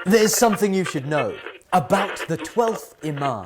There's something you should know about the 12th Imam.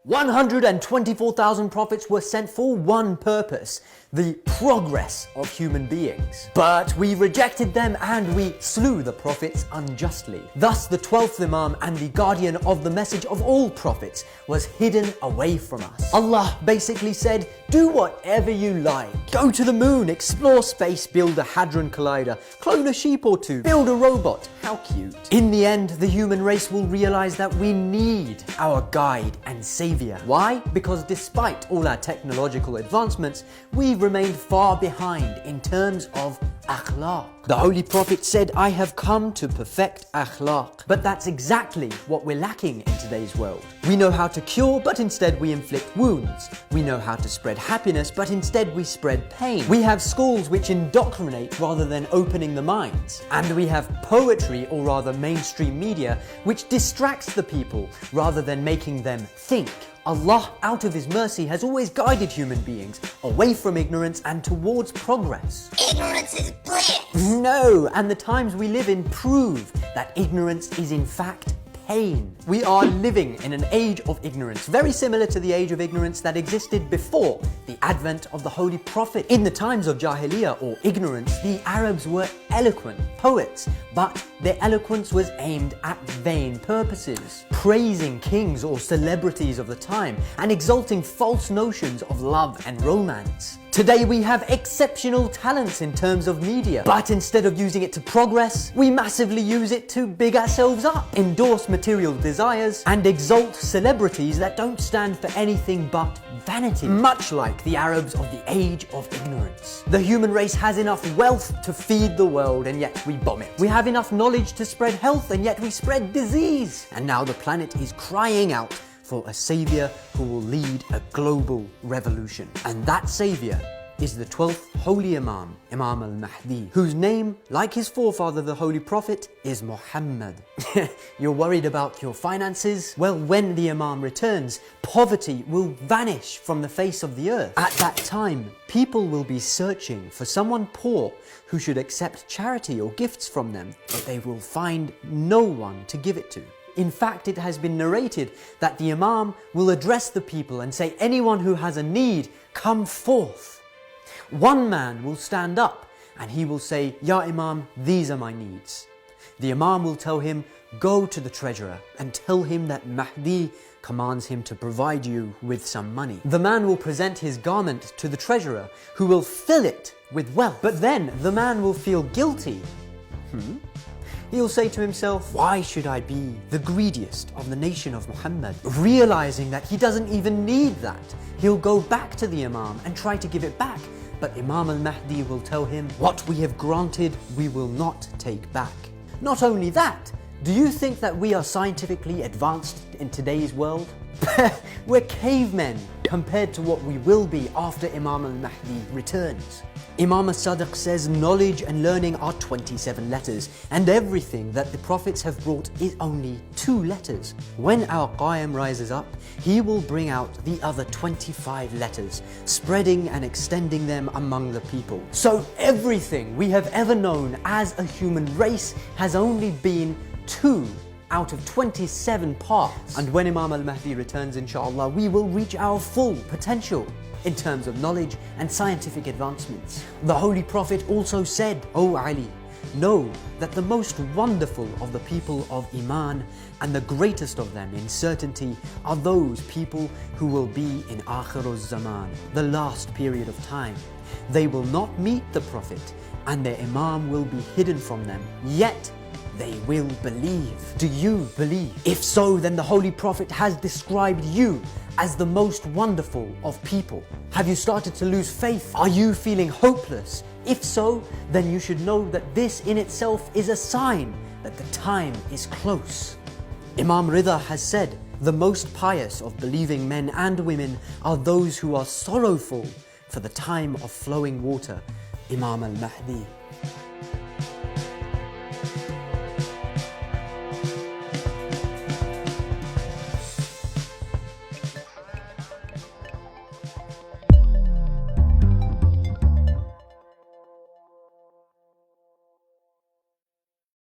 124,000 prophets were sent for one purpose: the progress of human beings. But we rejected them and we slew the prophets unjustly. Thus the 12th Imam and the guardian of the message of all prophets was hidden away from us. Allah basically said, do whatever you like. Go to the moon, explore space, build a hadron collider, clone a sheep or two, build a robot. How cute. In the end, the human race will realize that we need our guide and savior. Why? Because despite all our technological advancements, we remained far behind in terms of akhlaq. The Holy Prophet said, I have come to perfect akhlaq. But that's exactly what we're lacking in today's world. We know how to cure, but instead we inflict wounds. We know how to spread happiness, but instead we spread pain. We have schools which indoctrinate rather than opening the minds. And we have poetry, or rather mainstream media, which distracts the people rather than making them think. Allah, out of His mercy, has always guided human beings away from ignorance and towards progress. Ignorance is bliss! No, and the times we live in prove that ignorance is in fact pain. We are living in an age of ignorance, very similar to the age of ignorance that existed before the advent of the Holy Prophet. In the times of Jahiliyyah or ignorance, the Arabs were eloquent poets, but their eloquence was aimed at vain purposes, praising kings or celebrities of the time and exalting false notions of love and romance. Today we have exceptional talents in terms of media, but instead of using it to progress, we massively use it to big ourselves up, endorse material desires, and exalt celebrities that don't stand for anything but vanity, much like the Arabs of the age of ignorance. The human race has enough wealth to feed the world, and yet we bomb it. We have enough knowledge to spread health, and yet we spread disease. And now the planet is crying out for a savior who will lead a global revolution. And that savior is the 12th Holy Imam, Imam al-Mahdi, whose name, like his forefather the Holy Prophet, is Muhammad. You're worried about your finances? Well, when the Imam returns, poverty will vanish from the face of the earth. At that time, people will be searching for someone poor who should accept charity or gifts from them, but they will find no one to give it to. In fact, it has been narrated that the Imam will address the people and say, anyone who has a need, come forth. One man will stand up and he will say, Ya Imam, these are my needs. The Imam will tell him, go to the treasurer and tell him that Mahdi commands him to provide you with some money. The man will present his garment to the treasurer, who will fill it with wealth. But then the man will feel guilty. He'll say to himself, why should I be the greediest of the nation of Muhammad? Realizing that he doesn't even need that, he'll go back to the Imam and try to give it back. But Imam al-Mahdi will tell him, what we have granted, we will not take back. Not only that, do you think that we are scientifically advanced in today's world? We're cavemen compared to what we will be after Imam al-Mahdi returns. Imam al-Sadiq says knowledge and learning are 27 letters, and everything that the prophets have brought is only 2 letters. When our Qayyim rises up, he will bring out the other 25 letters, spreading and extending them among the people. So everything we have ever known as a human race has only been 2 out of 27 parts. And when Imam al-Mahdi returns, inshallah, we will reach our full potential in terms of knowledge and scientific advancements. The Holy Prophet also said, O Ali, know that the most wonderful of the people of Iman and the greatest of them in certainty are those people who will be in Akhiruz Zaman, the last period of time. They will not meet the Prophet and their Imam will be hidden from them, yet they will believe. Do you believe? If so, then the Holy Prophet has described you as the most wonderful of people. Have you started to lose faith? Are you feeling hopeless? If so, then you should know that this in itself is a sign that the time is close. Imam Rida has said, the most pious of believing men and women are those who are sorrowful for the time of flowing water, Imam al-Mahdi.